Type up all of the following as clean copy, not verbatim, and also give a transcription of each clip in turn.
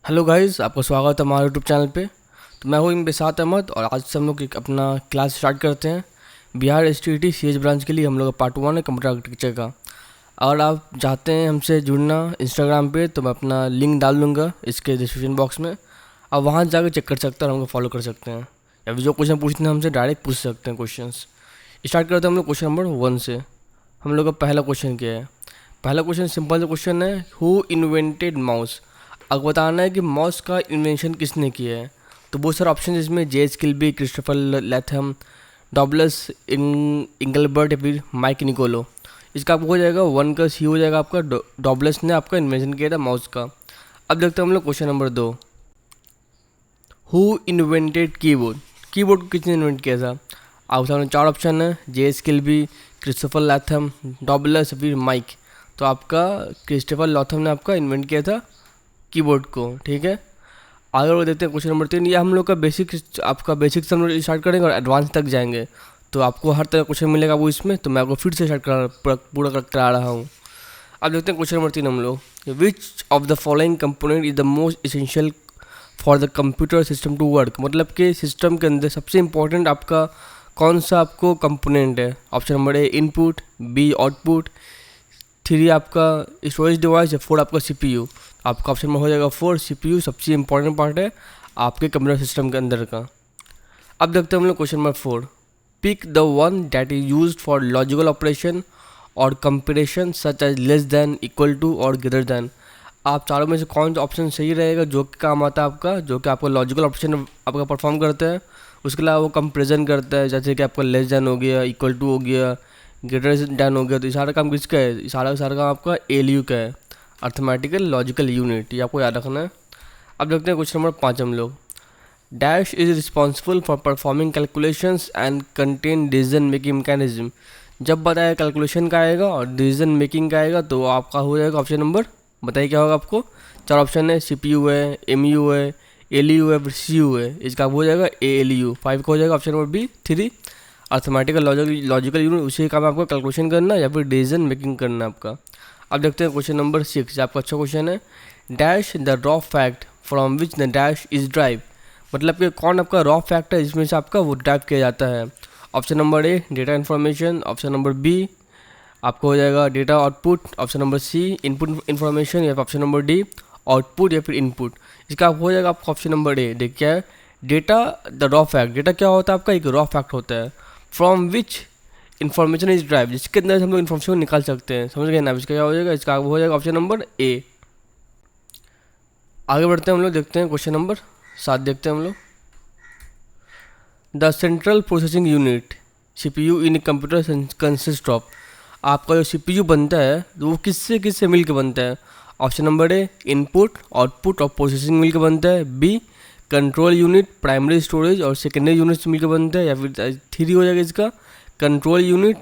Hello guys, आपका स्वागत है हमारे यूट्यूब चैनल पे। तो मैं हूँ बिसात अहमद और आज से हम लोग अपना क्लास स्टार्ट करते हैं। बिहार एसटीईटी सीएच ब्रांच के लिए हम लोग का पार्ट 1 है कंप्यूटर आर्किटेक्चर का। अगर आप चाहते हैं हमसे जुड़ना इंस्टाग्राम पे तो मैं अपना लिंक डाल दूँगा इसके डिस्क्रिप्शन बॉक्स में। आप वहाँ जाकर चेक कर सकते हैं और हमको फॉलो कर सकते हैं, या फिर जो क्वेश्चन पूछते हैं हमसे डायरेक्ट पूछ सकते हैं क्वेश्चन। स्टार्ट करते हैं हम लोग क्वेश्चन नंबर 1 से। हम लोग का पहला क्वेश्चन क्या है? पहला क्वेश्चन सिंपल सा क्वेश्चन है, हु इन्वेंटेड माउस। अब बताना है कि माउस का इन्वेंशन किसने किया है। तो बहुत सारे ऑप्शन इसमें, जे.एच. किल्बी, क्रिस्टोफर लैथम, डॉबलस इंगलबर्ट या फिर माइक निकोलो। इसका आपको हो जाएगा 1 का सी हो जाएगा आपका। डॉबलस ने आपका इन्वेंशन किया था माउस का। अब देखते हैं हम लोग question number 2, who invented keyboard. Keyboard को किसने इन्वेंट किया था? आपके सामने 4 ऑप्शन है, जे.एच. किल्बी, क्रिस्टोफर लैथम, डॉबलस या फिर माइक। तो आपका क्रिस्टोफर लैथम ने आपका इन्वेंट किया था कीबोर्ड को, ठीक है। आगे बढ़ देखते हैं क्वेश्चन नंबर 3। ये हम लोग का बेसिक, आपका बेसिक से हम लोग स्टार्ट करेंगे और एडवांस तक जाएंगे। तो आपको हर तरह क्वेश्चन मिलेगा वो इसमें, तो मैं आपको फिर से स्टार्ट पूरा करा रहा हूँ। अब देखते हैं क्वेश्चन नंबर 3 हम लोग, which of the following component is the most essential for the computer system to work. मतलब कि सिस्टम के अंदर सबसे इंपॉर्टेंट आपका कौन सा आपको कंपोनेंट है? Option number A input, B output, 3 आपका स्टोरेज डिवाइस या 4 आपका सीपीयू। आपका ऑप्शन में हो जाएगा 4, सीपीयू सबसे इंपॉर्टेंट पार्ट है आपके कंप्यूटर सिस्टम के अंदर का। अब देखते हैं हम लोग question number 4, pick the one that is used for logical operation और comparison such as less than, equal to और ग्रेटर देन। आप चारों में से कौन सा ऑप्शन सही रहेगा जो कि काम आता है आपका, जो कि आपका लॉजिकल ऑपरेशन आपका परफॉर्म करता है, उसके अलावा वो कंपेरिजन करता है, जैसे कि आपका लेस देन हो गया, इक्वल टू हो गया, ग्रेटर देन हो गया। तो ये सारा काम किसका है? सारा काम आपका एलयू का है, अर्थमेटिकल लॉजिकल यूनिट। ये आपको याद रखना है। अब देखते हैं क्वेश्चन नंबर 5 हम लोग, dash is responsible for performing calculations and contain decision making mechanism. जब बताया कैलकुलेशन का आएगा और डिसीजन मेकिंग का आएगा तो आपका हो जाएगा ऑप्शन नंबर, बताइए क्या होगा आपको? 4 ऑप्शन है, सीपीयू है, एमयू है, एलयू है, फिर सीयू है। इसका हो जाएगा एएलयू। 5 का हो जाएगा option number B 3, arithmetical logical unit. उसी काम आपको कैलकुलेशन करना या फिर डिसीजन मेकिंग करना आपका। अब देखते हैं क्वेश्चन नंबर 6, आपका अच्छा क्वेश्चन है, dash the raw fact from which the dash is drive. मतलब कि कौन आपका रॉ फैक्ट है जिसमें से आपका वो ड्राइव किया जाता है। Option number A data information, option number B आपको हो जाएगा data output, option number C input information, या फिर ऑप्शन नंबर डी आउटपुट या फिर इनपुट। इसका आप हो जाएगा आपका ऑप्शन नंबर ए। देखिए क्या है, data the raw fact. Data क्या होता है आपका? एक रॉ फैक्ट होता है, from which information is drive, जिसके अंदर हम लोग इन्फॉर्मेशन निकाल सकते हैं। समझ गए ना? इसका क्या हो जाएगा? इसका हो जाएगा ऑप्शन नंबर ए। आगे बढ़ते हैं हम लोग, देखते हैं क्वेश्चन नंबर 7 देखते हैं हम लोग, the central processing unit CPU in computer consist of. आपका जो सीपीयू बनता है तो वो किससे किससे मिलकर बनता है? Option number A input, output और प्रोसेसिंग मिलकर बनता है, B control unit, primary storage और सेकेंडरी यूनिट से मिलकर बनता है, या फिर 3 हो जाएगा इसका कंट्रोल यूनिट,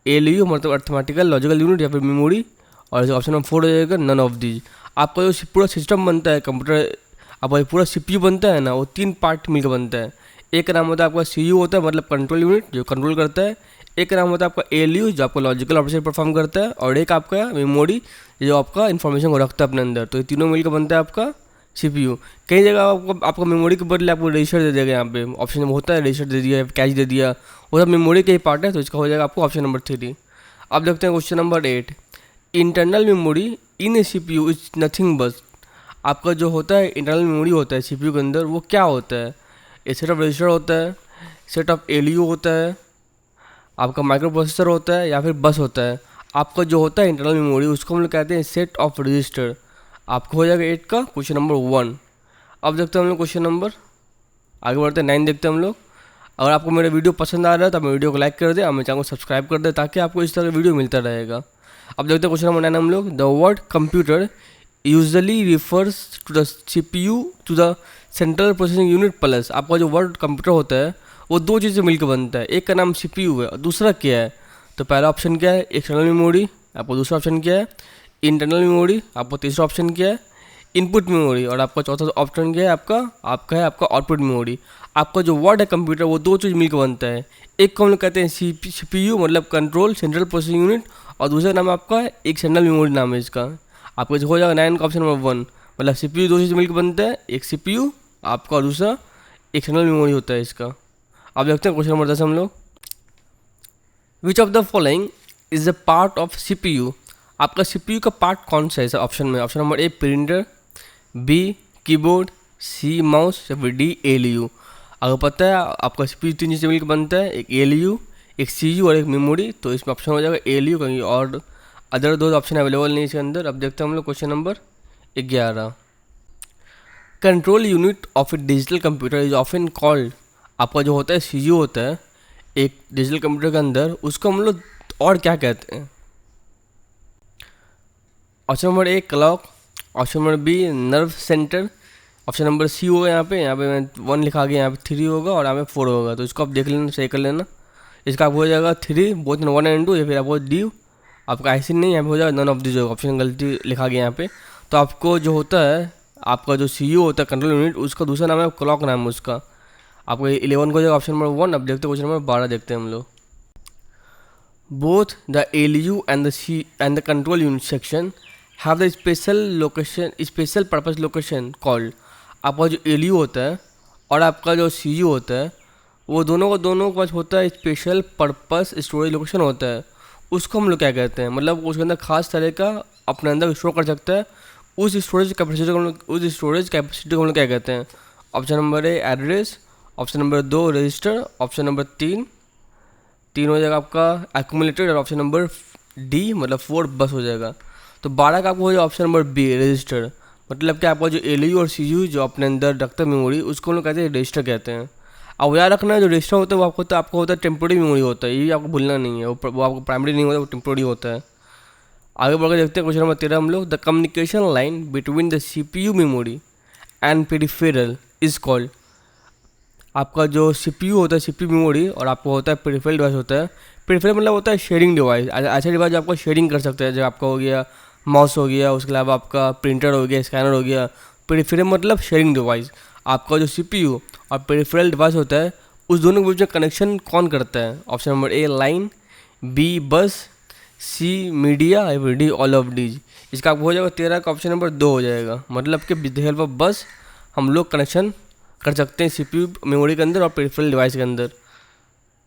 एलयू मतलब अर्थमेटिकल लॉजिकल यूनिट, या फिर मेमोरी, और ऑप्शन नंबर 4 हो जाएगा नन ऑफ दीज। आपका जो पूरा सिस्टम बनता है कंप्यूटर, आपका पूरा सीपीयू बनता है ना, वो 3 पार्ट मिलकर बनता है। एक का नाम होता है आपका सीयू होता है, मतलब कंट्रोल यूनिट जो कंट्रोल करता है। एक का नाम होता है आपका एलयू जो आपका लॉजिकल ऑपरेशन परफॉर्म करता है, और एक आपका मेमोरी जो आपका इन्फॉर्मेशन को रखता है अपने अंदर। तो ये तीनों मिलकर बनता है आपका सीपीयू। कई जगह आपको मेमोरी के बदले आपको रजिस्टर दे देगा, यहाँ पे ऑप्शन होता है रजिस्टर दे दिया, कैश दे दिया, वो सब मेमोरी का ही पार्ट है। तो इसका हो जाएगा आपको ऑप्शन नंबर 3। अब देखते हैं question number 8, internal memory in A CPU is nothing but. आपका जो होता है इंटरनल मेमोरी होता है सीपीयू के अंदर, वो क्या होता है? एक सेट ऑफ रजिस्टर होता है, सेट ऑफ एलयू होता है, आपका माइक्रो प्रोसेसर होता है, या फिर बस होता है। आपका जो होता है इंटरनल मेमोरी उसको हम लोग कहते हैं सेट ऑफ रजिस्टर। आपको हो जाएगा 8 का क्वेश्चन नंबर 1। अब देखते हैं हम लोग क्वेश्चन नंबर, आगे बढ़ते हैं 9 देखते हैं हम लोग। अगर आपको मेरा वीडियो पसंद आ रहा है तो आप वीडियो को लाइक कर दे और मेरे चैनल को सब्सक्राइब कर दे, ताकि आपको इस तरह का वीडियो मिलता रहेगा। अब देखते हैं क्वेश्चन नंबर 9 हम लोग, the word computer usually refers to the CPU to the central processing unit plus. आपका जो वर्ड कंप्यूटर होता है वो 2 चीज़ से मिलकर बनता है, एक का नाम सीपीयू है और दूसरा क्या है? तो पहला ऑप्शन क्या है? External memory. आपको दूसरा ऑप्शन क्या है? Internal memory. आपको तीसरा ऑप्शन क्या है? Input memory. और आपका चौथा ऑप्शन क्या है? आपका है आपका आउटपुट मेमोरी। आपका जो वर्ड है कंप्यूटर वो 2 चीज़ मिलकर बनता है, एक को हम लोग कहते हैं सीपीयू मतलब कंट्रोल सेंट्रल प्रोसेसिंग यूनिट, और दूसरा नाम आपका एक्सटर्नल मेमोरी नाम है इसका। आपको हो जाएगा 9 का ऑप्शन नंबर 1। मतलब CPU दो चीज़ मिलकर बनता है, एक CPU आपका और दूसरा एक्सटर्नल मेमोरी होता है इसका। अब देखते हैं क्वेश्चन नंबर 10 हम लोग। Which of the following is the part of CPU। आपका CPU का पार्ट कौन सा है सर ऑप्शन में? Option number A printer, B keyboard, C mouse या फिर डी ALU। अगर पता है आपका CPU तीन चीज़ें मिलकर बनता है, एक ALU, एक CPU और एक मेमोरी, तो इसमें ऑप्शन हो जाएगा ALU, कहीं और अदर दो ऑप्शन अवेलेबल नहीं इसके अंदर। अब देखते हैं हम लोग question number 11। Control unit of A digital computer is often called. आपका जो होता है CPU होता है एक डिजिटल कंप्यूटर के अंदर, उसको हम लोग और क्या कहते हैं? Option number A clock, option number B nerve centre, option number C होगा यहाँ पे मैं 1 लिखा गया, यहाँ पे 3 होगा और यहाँ पे 4 होगा, तो इसको आप देख लेना, सही कर लेना। इसका आपको हो जाएगा 3 बोथ 1 एंड 2, या फिर आपको डी आपका ऐसे नहीं, यहाँ पे हो जाएगा नन ऑफ दिस होगा, ऑप्शन गलती लिखा गया यहाँ पे। तो आपको जो होता है आपका जो CPU होता है कंट्रोल यूनिट, उसका दूसरा नाम है क्लॉक, नाम है उसका। आपको 11 को हो जाएगा ऑप्शन नंबर 1। अब देखते हैं क्वेश्चन नंबर 12 देखते हैं हम लोग। Both the ALU and the control unit section have the special purpose location called। आपका जो ALU होता है और आपका जो CPU होता है, वो दोनों के पास होता है स्पेशल पर्पस स्टोरेज लोकेशन होता है। उसको हम लोग क्या कहते हैं? मतलब उसके अंदर खास तरह का अपने अंदर स्टोर कर सकता है, उस स्टोरेज कैपेसिटी को हम लोग क्या कहते हैं? ऑप्शन नंबर ए address, option number 2 register, option number 3 हो जाएगा आपका एक्यूमुलेटर, और ऑप्शन नंबर डी मतलब 4 बस हो जाएगा। तो 12 का आपको हो जाएगा ऑप्शन नंबर बी रजिस्टर। मतलब कि आपका जो ALU और CPU जो अपने अंदर रखता है मेमोरी, उसको हम लोग कहते हैं रजिस्टर कहते हैं। अब याद रखना है जो रजिस्टर होता है वो आपको होता है टेम्पोररी मेमोरी होता है, ये आपको भूलना नहीं है, वो आपको प्राइमरी नहीं होता, वो टेम्पोररी होता है। आगे बढ़कर देखते हैं क्वेश्चन नंबर 13 हम लोग। The communication line between the CPU memory and peripheral is called. आपका जो CPU होता है CPU मेमोरी और आपको होता है पेरिफेरल डिवाइस होता है। पेरिफेरल मतलब होता है शेयरिंग डिवाइस, ऐसा डिवाइस जो आपको शेयरिंग कर सकते हैं, जब आपका हो गया माउस हो गया, उसके अलावा आपका प्रिंटर हो गया, स्कैनर हो गया। पेरिफेरल मतलब शेयरिंग डिवाइस। आपका जो CPU और पेरिफेरल डिवाइस होता है, उस दोनों के बीच में कनेक्शन कौन करता है? Option number A line, B bus, C media या फिर डी ऑल ऑफ डीज। इसका आपको हो जाएगा 13 का ऑप्शन नंबर 2 हो जाएगा। मतलब कि विद द हेल्प ऑफ बस हम लोग कनेक्शन कर सकते हैं CPU मेमोरी के अंदर और पेरिफेरल डिवाइस के अंदर।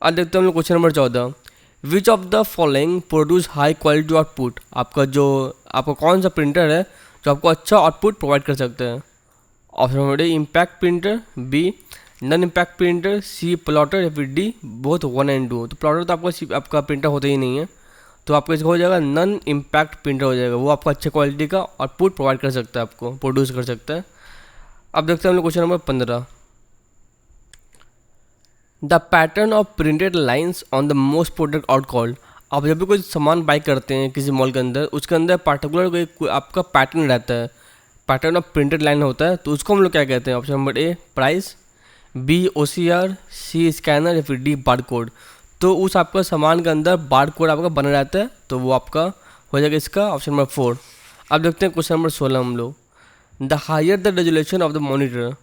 आज देखते हैं हम लोग question number 14। Which of the following produce high quality output. आपका कौन सा प्रिंटर है जो आपको अच्छा आउटपुट प्रोवाइड कर सकता है? Option number A impact printer, B non impact printer, C plotter या फिर डी बोथ 1 एंड 2। तो प्लॉटर तो आपका प्रिंटर होता ही नहीं है, तो आपको इसका हो जाएगा नन इम्पैक्ट प्रिंटर हो जाएगा। वो आपको अच्छे क्वालिटी का आउटपुट प्रोवाइड कर सकता है, आपको प्रोड्यूस कर सकता है। अब देखते हैं हम लोग question number 15। The pattern of printed lines on the most product out called. आप जब भी कोई सामान बाई करते हैं किसी मॉल के अंदर, उसके अंदर पार्टिकुलर आपका पैटर्न रहता है, पैटर्न ऑफ प्रिंटेड लाइन होता है, तो उसको हम लोग क्या कहते हैं? Option number A price, B OCR, C scanner या फिर डी बार कोड। तो उस आपका सामान के अंदर बार कोड आपका बना रहता है, तो वो आपका हो जाएगा इसका ऑप्शन नंबर 4। अब देखते हैं क्वेश्चन नंबर 16 हम लोग। The higher the resolution of the monitor.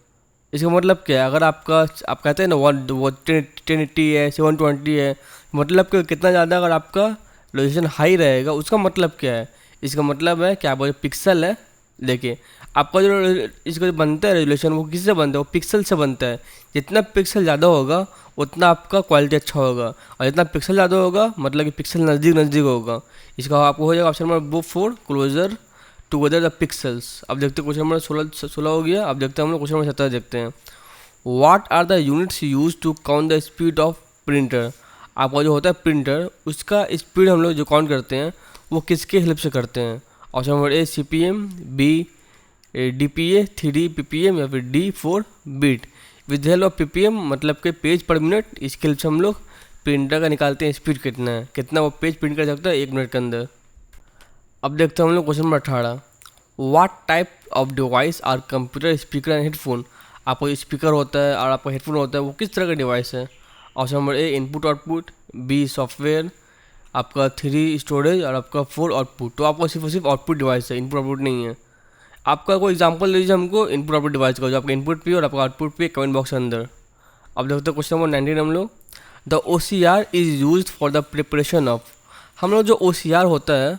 इसका मतलब क्या है? अगर आप कहते हैं ना 1080 है, 720 है, मतलब कि कितना ज़्यादा अगर आपका रेजोल्यूशन हाई रहेगा, उसका मतलब क्या है? इसका मतलब है कि आपका जो पिक्सल है, देखिए आपका जो इसका जो बनता है रेजोल्यूशन, वो किससे बनता है? वो पिक्सल से बनता है। जितना पिक्सल ज़्यादा होगा उतना आपका क्वालिटी अच्छा होगा, और जितना पिक्सल ज़्यादा होगा मतलब कि पिक्सल नज़दीक होगा। इसका आपको हो जाएगा option number 4 closer together the pixels. अब देखते हैं क्वेश्चन नंबर 16 हो गया। अब देखते हैं हम लोग क्वेश्चन नंबर 17 देखते हैं। What are the units use to count the speed of printer. आपका जो होता है प्रिंटर, उसका स्पीड हम लोग जो काउंट करते हैं वो किसके हेल्प से करते हैं? Option number A CPM, B DPA, 3 PPM या फिर D 4 beat. With help of PPM मतलब कि पेज पर मिनट, इसके हेल्प से हम लोग प्रिंटर का निकालते हैं स्पीड कितना है, कितना वो पेज प्रिंट कर सकता है 1 मिनट के अंदर। अब देखते हैं हम लोग question number 18। What type of device are computer, speaker and headphone. आपका स्पीकर होता है और आपका हेडफोन होता है, वो किस तरह का डिवाइस है? Option number A input output, B software, आपका 3 स्टोरेज और आपका 4 आउटपुट। तो आपका सिर्फ आउटपुट डिवाइस है, इनपुट आउटपुट नहीं है। आपका कोई एग्जांपल दीजिए हमको इनपुट आउटपुट डिवाइस का, जो आपका इनपुट पे और आपका आउटपुट पे कमेंट बॉक्स के अंदर। अब देखते हैं क्वेश्चन नंबर 19 हम लोग। The OCR is use for the preparation of. हम लोग जो OCR होता है,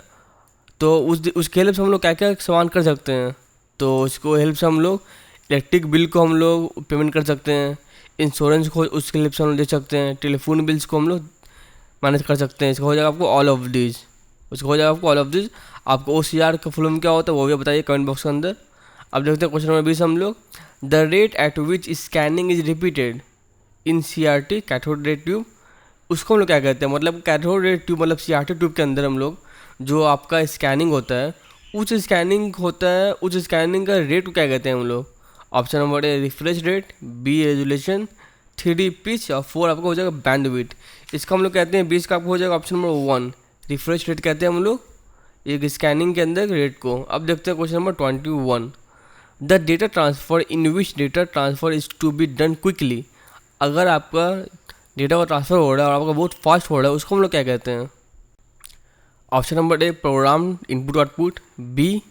तो उसके हेल्प से हम लोग क्या क्या सामान कर सकते हैं? तो इसको हेल्प से हम लोग इलेक्ट्रिक बिल को हम लोग पेमेंट कर सकते हैं, इंश्योरेंस को उसके हेल्प से हम लोग दे सकते हैं, टेलीफोन बिल्स को हम लोग मैनेज कर सकते हैं। इसका हो जाएगा आपको ऑल ऑफ दिस, उसका हो जाएगा आपको ऑल ऑफ दिस। आपको OCR का फुल फॉर्म क्या होता है वो भी बताइए कमेंट बॉक्स के अंदर। अब देखते हैं क्वेश्चन नंबर 20 हम लोग, the rate at which scanning is repeated in CRT cathode ray tube, उसको हम लोग क्या कहते हैं? मतलब कैथोड रे ट्यूब मतलब CRT ट्यूब के अंदर हम लोग जो आपका स्कैनिंग होता है उस स्कैनिंग का रेट को क्या कहते हैं हम लोग? Option number A refresh rate, B resolution, 3D pitch और 4 आपका हो जाएगा बैंडविड्थ। इसका हम लोग कहते हैं 20 का आपको हो जाएगा ऑप्शन नंबर 1 रिफ्रेश रेट कहते हैं हम लोग एक स्कैनिंग के अंदर रेट को। अब देखते हैं question number 21, the data transfer in which data transfer is to be done quickly, अगर आपका डेटा का ट्रांसफ़र हो रहा है और आपका बहुत फास्ट हो रहा है उसको हम लोग क्या कहते हैं? Option number A program input output, B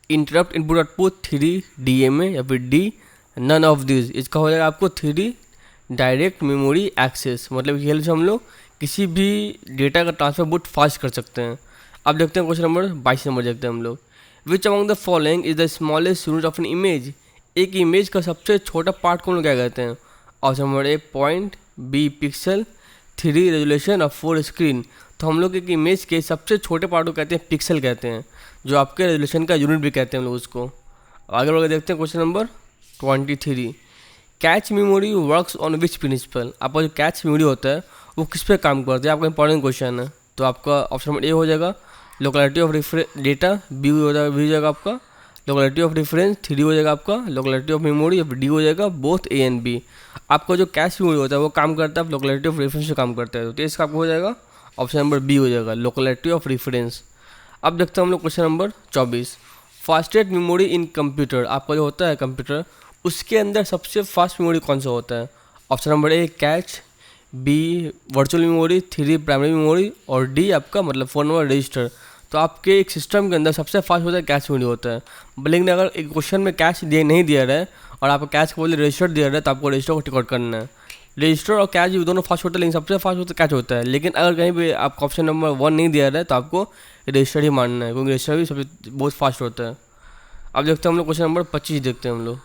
interrupt input output, 3 DMA या फिर डी नन ऑफ दिस। इसका हो जाएगा आपको 3 डायरेक्ट मेमोरी एक्सेस, मतलब ये से हम लोग किसी भी डेटा का ट्रांसफ़र बहुत फास्ट कर सकते हैं। अब देखते हैं क्वेश्चन नंबर 22 नंबर देखते हैं हम लोग, which among the following is the smallest unit of an image, एक इमेज का सबसे छोटा पार्ट को हम लोग क्या कहते हैं? Option number A point, B pixel, 3 resolution और 4 स्क्रीन। तो हम लोग एक इमेज के सबसे छोटे पार्ट को कहते हैं पिक्सल कहते हैं, जो आपके रेजुलेशन का यूनिट भी कहते हैं हम लोग उसको। आगे बढ़कर देखते हैं question number 23, cache memory works on which principle, आपका जो कैच मेमोरी होता है वो किस पे काम करता है? आपका इंपॉर्टेंट क्वेश्चन है। तो आपका ऑप्शन नंबर ए हो जाएगा लोकेलिटी ऑफ डेटा, बी हो जाएगा आपका लोकेलिटी ऑफ रेफरेंस, 3 हो जाएगा आपका लोकेलिटी ऑफ मेमोरी, डी हो जाएगा बोथ ए एंड बी। आपका जो कैश मेमोरी होता है वो काम करता है लोकेलिटी ऑफ रेफरेंस से काम करता है, तो इसका आपको हो जाएगा ऑप्शन नंबर बी हो जाएगा लोकेलिटी ऑफ रेफरेंस। अब देखते हैं हम लोग question number 24, fastest memory in computer, आपका जो होता है कंप्यूटर उसके अंदर सबसे फास्ट मेमोरी कौन सा होता है? Option number A cache, B virtual memory, 3 primary memory और डी आपका मतलब 4 नंबर रजिस्टर। तो आपके एक सिस्टम के अंदर सबसे फास्ट होता है कैश मेमोरी होता है। लेकिन अगर एक क्वेश्चन में कैश नहीं दिया रहा है और आपको कैश को बोले रजिस्टर दिया रहा है तो आपको रजिस्टर को टिकआउट करना है। रजिस्टर और कैश भी दोनों फास्ट होता है, लेकिन सबसे फास्ट होता है कैश होता है। लेकिन अगर कहीं भी आपको ऑप्शन नंबर 1 नहीं दिया रहा है तो आपको रजिस्टर ही मानना है, क्योंकि रजिस्टर भी सबसे बहुत फास्ट होता है। अब देखते हैं हम लोग क्वेश्चन नंबर 25 देखते हैं हम लोग,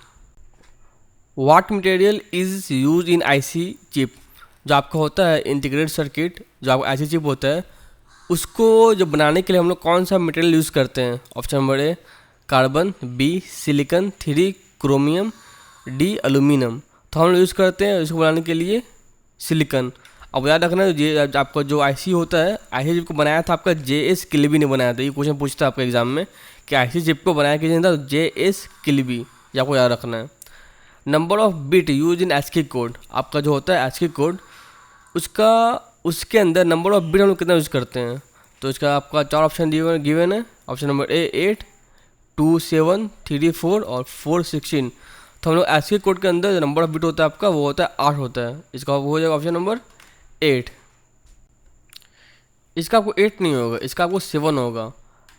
what material is use in IC chip, जो आपका होता है इंटीग्रेटेड सर्किट, जो आपका IC चिप होता है उसको जो बनाने के लिए हम लोग कौन सा मटेरियल यूज़ करते हैं? Option number A carbon, B silicon, 3 chromium, D aluminium. तो हम लोग यूज़ करते हैं इसको बनाने के लिए सिलिकन। अब याद रखना ये आपका जो IC होता है, IC चिप को बनाया था आपका JS किल्बी ने बनाया था। ये क्वेश्चन पूछता है आपका एग्जाम में कि IC चिप को बनाया किसी ने था, JS किल्बी, ये आपको याद रखना है। Number of bit use in ASCII code, आपका जो होता है ASCII कोड उसके अंदर नंबर ऑफ बिट हम लोग कितना यूज़ करते हैं? तो इसका आपका 4 ऑप्शन गिवन है। ऑप्शन नंबर ए 8, 2 7, 3 4 और 4 16। तो हम लोग ASCII कोड के अंदर जो नंबर ऑफ बिट होता है आपका वो होता है 8 होता है। इसका वो हो जाएगा ऑप्शन नंबर 8। इसका आपको 8 नहीं होगा, इसका आपको 7 होगा।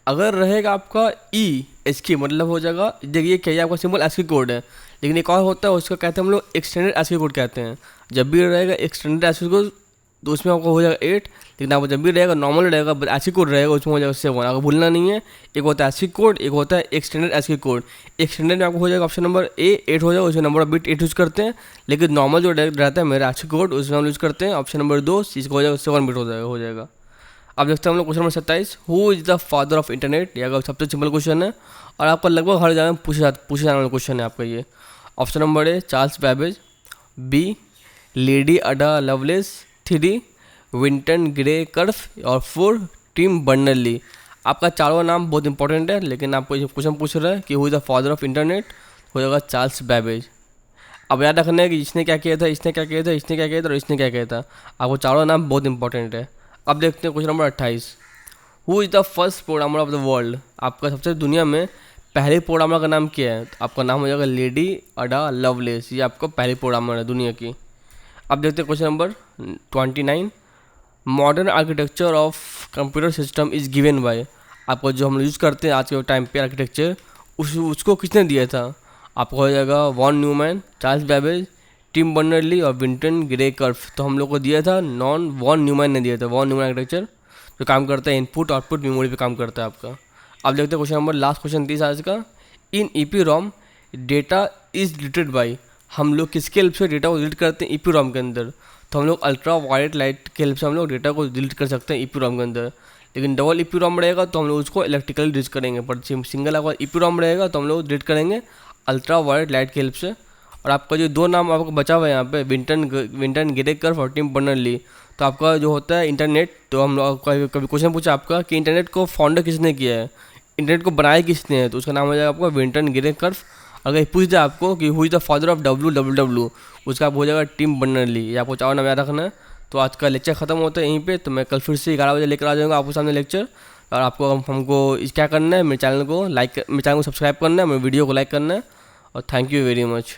अगर रहेगा आपका ASCII मतलब हो जाएगा, देखिए क्या आपका सिंपल ASCII कोड है, लेकिन एक और होता है उसका कहते हैं हम लोग एक्सटेंडेड ASCII कोड कहते हैं। जब भी रहेगा एक्सटेंडेड ASCII कोड तो उसमें आपको हो जाएगा 8, लेकिन आपको जब भी रहेगा नॉर्मल रहेगा ASCII कोड रहेगा उसमें हो जाएगा 7। आपको भूलना नहीं है, एक होता है ASCII कोड, एक होता है एक्सटेंडेड ASCII कोड। एक्सटेंडेड में आपको हो जाएगा ऑप्शन नंबर ए 8 हो जाएगा, उसमें नंबर ऑफ बिट 8 यूज़ करते हैं। लेकिन नॉर्मल जो रहता है मेरा ASCII कोड उसमें हम यूज़ करते हैं ऑप्शन नंबर 2, इसका हो जाएगा 7 बिट हो जाएगा। अब देखते हैं हम लोग question number 27, who is the father of internet, ये सबसे सिंपल क्वेश्चन है और आपका लगभग हर जगह में पूछे जाने वाला क्वेश्चन है आपका ये। Option number A Charles Babbage, B Lady Ada Lovelace, 3 Vinton Gray Cerf और 4 टिम बर्नर्ली। आपका चारों नाम बहुत इंपॉर्टेंट है, लेकिन आपको ये क्वेश्चन पूछ रहा है कि who is the father of internet, हो जाएगा चार्ल्स बैबेज। अब याद रखना है कि इसने क्या किया था, इसने क्या किया था, इसने क्या किया था और इसने क्या किया था। आपको चारों नाम बहुत इंपॉर्टेंट है। अब देखते हैं question number 28, who is the first programmer of the world, आपका सबसे दुनिया में पहले प्रोग्रामर का नाम क्या है? तो आपका नाम हो जाएगा लेडी अडा लवलेस, ये आपका पहली प्रोग्रामर है दुनिया की। अब देखते हैं question number 29, modern architecture of computer system is given by, आपको जो हम यूज़ करते हैं आज के टाइम पे आर्किटेक्चर उसको किसने दिया था? आपको हो जाएगा von Neumann, Charles Babbage, Tim Berners-Lee और विंटन ग्रे कर्फ। तो हम लोग को दिया था वॉन न्यूमैन ने दिया था। वॉन न्यूमैन आर्किटेक्चर जो काम करता है इनपुट आउटपुट मेमोरी पे काम करता है आपका। अब देखते हैं क्वेश्चन नंबर लास्ट क्वेश्चन 30 आज का, इन EPROM data is deleted by, हम लोग किसके हेल्प से डेटा को डिलीट करते हैं EPROM के अंदर, तो हम लोग अल्ट्रा वायलेट लाइट के हेल्प से हम लोग डेटा को डिलीट कर सकते हैं EPROM के अंदर। लेकिन डबल EPROM रहेगा तो हम लोग उसको इलेक्ट्रिकली डिलीट करेंगे, पर सिंगल अगर EPROM रहेगा तो हम लोग डिलीट करेंगे अल्ट्रा वायलेट लाइट के हेल्प से। और आपका जो दो नाम आपको बचा हुआ है यहाँ पे, विंटन गिरेकर और टिम बर्नर्स-ली, तो आपका जो होता है इंटरनेट, तो हम लोग कभी क्वेश्चन पूछा आपका कि इंटरनेट को फाउंडर किसने किया है, इंटरनेट को बनाया किसने है, तो उसका नाम हो जाएगा आपका विंटन गिरेकर। अगर पूछ दे आपको कि who is the father of WWW, उसका आप हो जाएगा टिम बर्नर्स-ली। ये आपको चार नाम याद रखना है। तो आज का लेक्चर ख़त्म होता है यहीं पे, तो मैं कल फिर से 11 बजे लेकर आ जाऊँगा आपके सामने लेक्चर। और आपको हमको क्या करना है, मेरे चैनल को सब्सक्राइब करना है, मेरे वीडियो को लाइक करना है। और थैंक यू वेरी मच।